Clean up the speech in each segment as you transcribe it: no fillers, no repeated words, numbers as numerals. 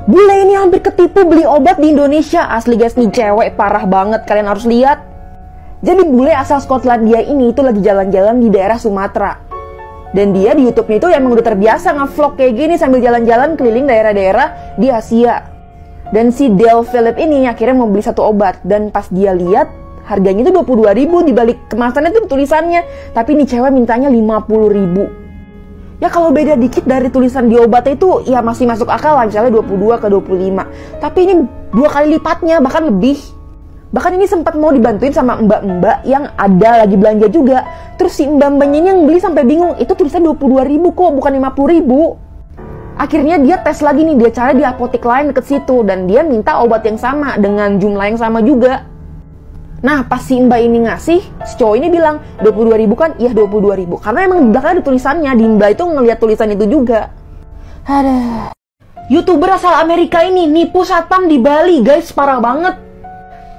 Bule ini hampir ketipu beli obat di Indonesia. Asli guys, nih cewek parah banget, kalian harus lihat. Jadi bule asal Skotlandia ini itu lagi jalan-jalan di daerah Sumatera. Dan dia di YouTube-nya itu emang udah terbiasa nge-vlog kayak gini sambil jalan-jalan keliling daerah-daerah di Asia. Dan si Dale Philip ini akhirnya mau beli satu obat. Dan pas dia lihat, harganya itu 22.000, dibalik kemasannya itu tulisannya. Tapi nih cewek mintanya 50.000. Ya kalau beda dikit dari tulisan di obatnya itu ya masih masuk akal lah, misalnya 22 ke 25. Tapi ini 2 kali lipatnya, bahkan lebih. Bahkan ini sempat mau dibantuin sama mbak-mbak yang ada lagi belanja juga. Terus si mbak-mbaknya ini yang beli sampai bingung, itu tulisan 22.000 kok, bukan 50.000. Akhirnya dia tes lagi nih, dia cari di apotek lain deket situ. Dan dia minta obat yang sama, dengan jumlah yang sama juga. Nah pas si mbak ini ngasih, si cowok ini bilang 22.000 kan? Iya 22.000. Karena emang di belakang ada tulisannya, di mbak itu ngeliat tulisan itu juga. Aduh. YouTuber asal Amerika ini nipu satpam di Bali guys, parah banget.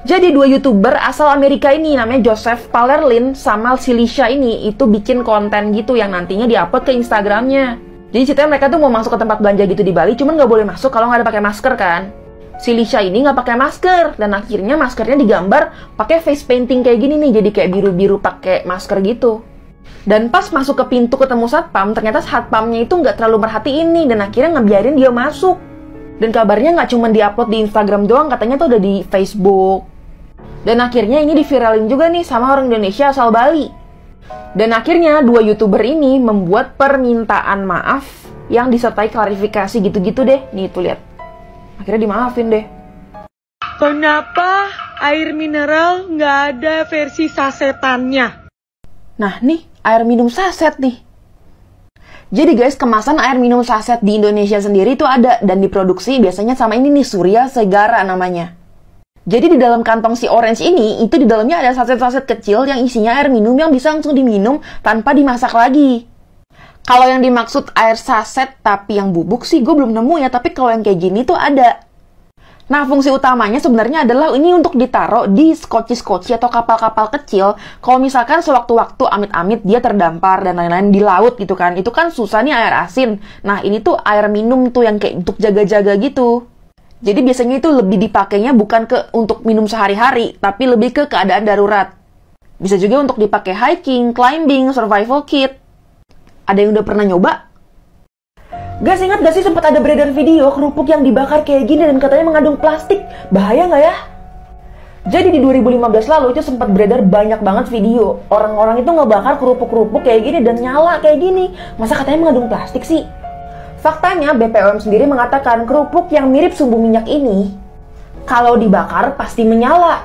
Jadi 2 YouTuber asal Amerika ini namanya Joseph Palerlin sama Silisha ini itu bikin konten gitu yang nantinya diupload ke Instagramnya. Jadi ceritanya mereka tuh mau masuk ke tempat belanja gitu di Bali, cuman nggak boleh masuk kalau nggak ada pakai masker kan. Silisha ini nggak pakai masker dan akhirnya maskernya digambar pakai face painting kayak gini nih, jadi kayak biru-biru pakai masker gitu. Dan pas masuk ke pintu ketemu satpam, ternyata satpamnya itu nggak terlalu merhatiin nih dan akhirnya ngebiarin dia masuk. Dan kabarnya nggak cuma diupload di Instagram doang, katanya tuh udah di Facebook. Dan akhirnya ini diviralin juga nih sama orang Indonesia asal Bali. Dan akhirnya 2 YouTuber ini membuat permintaan maaf yang disertai klarifikasi gitu-gitu deh. Nih tuh lihat. Akhirnya dimaafin deh. Kenapa air mineral nggak ada versi sasetannya? Nah nih, air minum saset nih. Jadi guys, kemasan air minum saset di Indonesia sendiri itu ada. Dan diproduksi biasanya sama ini nih, Surya Segara namanya. Jadi di dalam kantong si orange ini, itu di dalamnya ada saset-saset kecil yang isinya air minum yang bisa langsung diminum tanpa dimasak lagi. Kalau yang dimaksud air saset tapi yang bubuk sih gue belum nemu ya, tapi kalau yang kayak gini tuh ada. Nah, fungsi utamanya sebenarnya adalah ini untuk ditaruh di skoci-skoci atau kapal-kapal kecil. Kalau misalkan sewaktu-waktu amit-amit dia terdampar dan lain-lain di laut gitu kan. Itu kan susah nih air asin. Nah, ini tuh air minum tuh yang kayak untuk jaga-jaga gitu. Jadi biasanya itu lebih dipakainya bukan untuk minum sehari-hari, tapi lebih ke keadaan darurat. Bisa juga untuk dipakai hiking, climbing, survival kit. Ada yang udah pernah nyoba? Guys, ingat gak sih sempat ada beredar video kerupuk yang dibakar kayak gini dan katanya mengandung plastik? Bahaya nggak ya? Jadi di 2015 lalu itu sempat beredar banyak banget video. Orang-orang itu ngebakar kerupuk-kerupuk kayak gini dan nyala kayak gini. Masa katanya mengandung plastik sih? Faktanya BPOM sendiri mengatakan kerupuk yang mirip sumbu minyak ini kalau dibakar pasti menyala.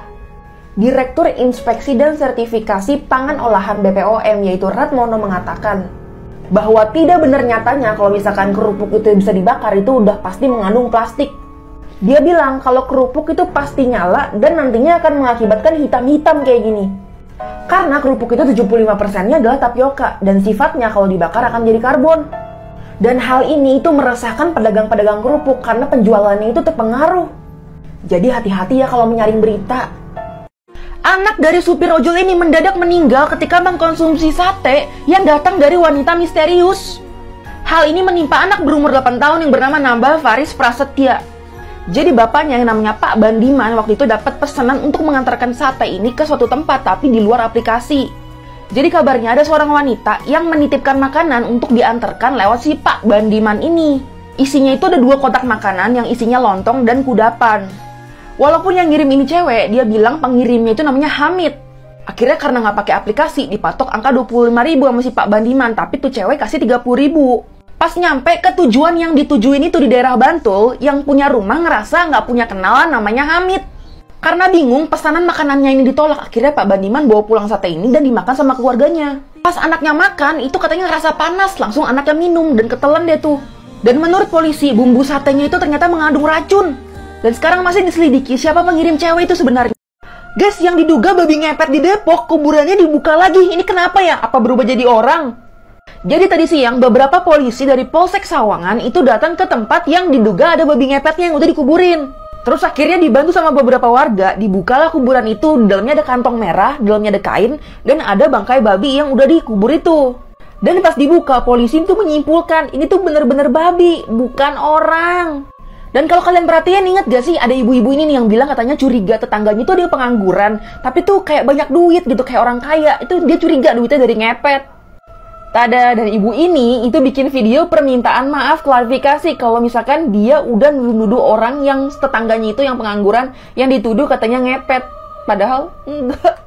Direktur Inspeksi dan Sertifikasi Pangan Olahan BPOM yaitu Ratmono mengatakan bahwa tidak benar nyatanya kalau misalkan kerupuk itu bisa dibakar itu udah pasti mengandung plastik. Dia bilang kalau kerupuk itu pasti nyala dan nantinya akan mengakibatkan hitam-hitam kayak gini. Karena kerupuk itu 75%-nya adalah tapioka dan sifatnya kalau dibakar akan jadi karbon. Dan hal ini itu meresahkan pedagang-pedagang kerupuk karena penjualannya itu terpengaruh. Jadi hati-hati ya kalau menyaring berita. Anak dari supir ojol ini mendadak meninggal ketika mengkonsumsi sate yang datang dari wanita misterius. Hal ini menimpa anak berumur 8 tahun yang bernama Nambah Faris Prasetya. Jadi bapaknya yang namanya Pak Bandiman waktu itu dapat pesanan untuk mengantarkan sate ini ke suatu tempat tapi di luar aplikasi. Jadi kabarnya ada seorang wanita yang menitipkan makanan untuk diantarkan lewat si Pak Bandiman ini. Isinya itu ada 2 kotak makanan yang isinya lontong dan kudapan. Walaupun yang ngirim ini cewek, dia bilang pengirimnya itu namanya Hamid. Akhirnya karena nggak pakai aplikasi, dipatok angka 25.000 sama si Pak Bandiman, tapi tuh cewek kasih 30.000. Pas nyampe ke tujuan yang ditujuin itu di daerah Bantul, yang punya rumah ngerasa nggak punya kenalan namanya Hamid. Karena bingung pesanan makanannya ini ditolak, akhirnya Pak Bandiman bawa pulang sate ini dan dimakan sama keluarganya. Pas anaknya makan, itu katanya ngerasa panas, langsung anaknya minum dan ketelan deh tuh. Dan menurut polisi, bumbu satenya itu ternyata mengandung racun. Dan sekarang masih diselidiki siapa pengirim cewek itu sebenarnya. Guys, yang diduga babi ngepet di Depok, kuburannya dibuka lagi. Ini kenapa ya? Apa berubah jadi orang? Jadi tadi siang, beberapa polisi dari Polsek Sawangan itu datang ke tempat yang diduga ada babi ngepetnya yang udah dikuburin. Terus akhirnya dibantu sama beberapa warga, dibukalah kuburan itu, di dalamnya ada kantong merah, di dalamnya ada kain, dan ada bangkai babi yang udah dikubur itu. Dan pas dibuka, polisi itu menyimpulkan, ini tuh bener-bener babi, bukan orang. Dan kalau kalian perhatiin, ingat gak sih ada ibu-ibu ini nih yang bilang katanya curiga tetangganya tuh dia pengangguran, tapi tuh kayak banyak duit gitu, kayak orang kaya. Itu dia curiga duitnya dari ngepet. Tada, dan ibu ini itu bikin video permintaan maaf klarifikasi kalau misalkan dia udah nuduh-nuduh orang yang tetangganya itu yang pengangguran, yang dituduh katanya ngepet. Padahal enggak.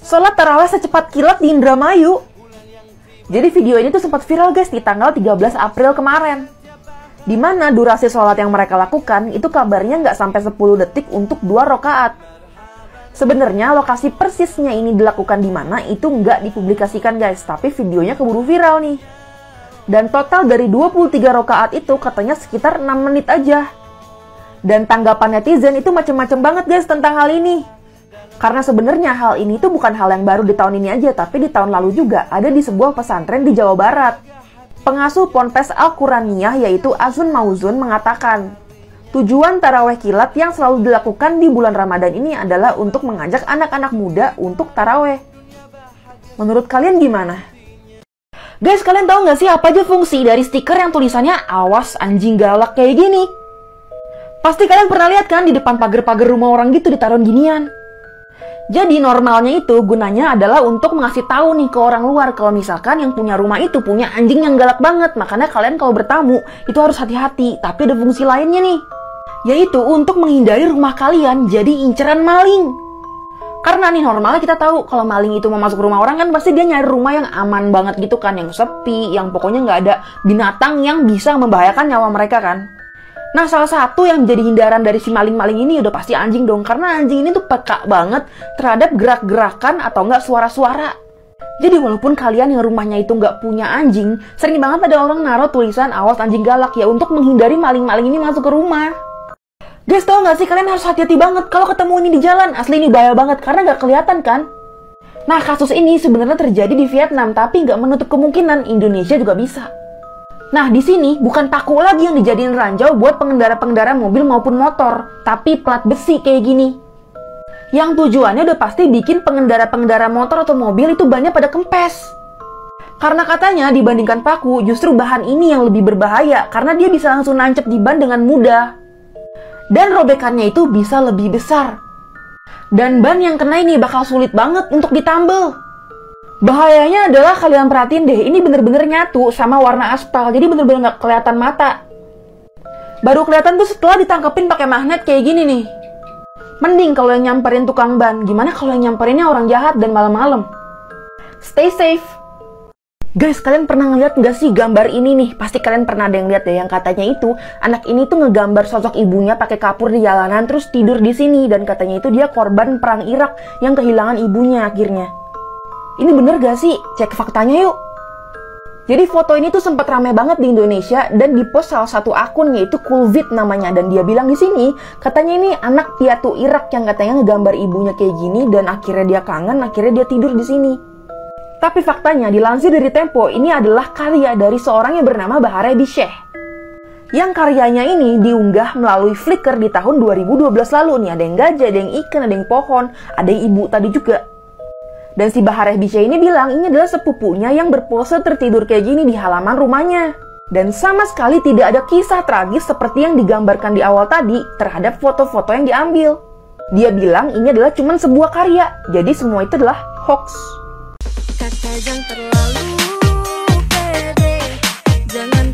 Sholat tarawih secepat kilat di Indramayu. Jadi video ini tuh sempat viral guys di tanggal 13 April kemarin. Dimana durasi sholat yang mereka lakukan itu kabarnya nggak sampai 10 detik untuk 2 rakaat. Sebenarnya lokasi persisnya ini dilakukan di mana itu nggak dipublikasikan guys, tapi videonya keburu viral nih. Dan total dari 23 rakaat itu katanya sekitar 6 menit aja. Dan tanggapan netizen itu macam-macam banget guys tentang hal ini. Karena sebenarnya hal ini tuh bukan hal yang baru di tahun ini aja, tapi di tahun lalu juga ada di sebuah pesantren di Jawa Barat. Pengasuh Ponpes Al-Quraniyah yaitu Azun Mauzun mengatakan, tujuan taraweh kilat yang selalu dilakukan di bulan Ramadan ini adalah untuk mengajak anak-anak muda untuk taraweh. Menurut kalian gimana? Guys, kalian tahu nggak sih apa aja fungsi dari stiker yang tulisannya awas anjing galak kayak gini? Pasti kalian pernah lihat kan di depan pagar-pagar rumah orang gitu ditaruh ginian. Jadi normalnya itu gunanya adalah untuk mengasih tahu nih ke orang luar kalau misalkan yang punya rumah itu punya anjing yang galak banget. Makanya kalian kalau bertamu itu harus hati-hati. Tapi ada fungsi lainnya nih, yaitu untuk menghindari rumah kalian jadi inceran maling. Karena nih normalnya kita tahu kalau maling itu mau masuk rumah orang kan pasti dia nyari rumah yang aman banget gitu kan, yang sepi, yang pokoknya nggak ada binatang yang bisa membahayakan nyawa mereka kan. Nah, salah satu yang menjadi hindaran dari si maling-maling ini udah pasti anjing dong. Karena anjing ini tuh peka banget terhadap gerak-gerakan atau enggak suara-suara. Jadi walaupun kalian yang rumahnya itu nggak punya anjing, sering banget ada orang naruh tulisan awas anjing galak ya untuk menghindari maling-maling ini masuk ke rumah. Guys, tau nggak sih kalian harus hati-hati banget kalau ketemu ini di jalan. Asli ini bahaya banget karena nggak kelihatan kan. Nah, kasus ini sebenarnya terjadi di Vietnam, tapi nggak menutup kemungkinan Indonesia juga bisa. Nah, di sini bukan paku lagi yang dijadiin ranjau buat pengendara-pengendara mobil maupun motor, tapi plat besi kayak gini. Yang tujuannya udah pasti bikin pengendara-pengendara motor atau mobil itu bannya pada kempes. Karena katanya dibandingkan paku, justru bahan ini yang lebih berbahaya karena dia bisa langsung nancep di ban dengan mudah. Dan robekannya itu bisa lebih besar. Dan ban yang kena ini bakal sulit banget untuk ditambal. Bahayanya adalah kalian perhatiin deh, ini bener-bener nyatu sama warna aspal, jadi bener-bener nggak kelihatan mata. Baru kelihatan tuh setelah ditangkepin pakai magnet kayak gini nih. Mending kalau yang nyamperin tukang ban, gimana kalau yang nyamperinnya orang jahat dan malam-malam? Stay safe. Guys, kalian pernah ngeliat nggak sih gambar ini nih? Pasti kalian pernah ada yang lihat deh, yang katanya itu anak ini tuh ngegambar sosok ibunya pakai kapur di jalanan terus tidur di sini, dan katanya itu dia korban perang Irak yang kehilangan ibunya akhirnya. Ini bener gak sih? Cek faktanya yuk. Jadi foto ini tuh sempat ramai banget di Indonesia dan dipost salah satu akun yaitu Coolvid namanya, dan dia bilang di sini katanya ini anak piatu Irak yang katanya ngegambar ibunya kayak gini dan akhirnya dia kangen, akhirnya dia tidur di sini. Tapi faktanya dilansir dari Tempo, ini adalah karya dari seorang yang bernama Bahareh Bisheh. Yang karyanya ini diunggah melalui Flickr di tahun 2012 lalu nih. Ada yang gajah, ada yang ikan, ada yang pohon, ada yang ibu tadi juga. Dan si Bahareh Bisheh ini bilang ini adalah sepupunya yang berpose tertidur kayak gini di halaman rumahnya. Dan sama sekali tidak ada kisah tragis seperti yang digambarkan di awal tadi terhadap foto-foto yang diambil. Dia bilang ini adalah cuma sebuah karya, jadi semua itu adalah hoax. Kata jangan terlalu pede, jangan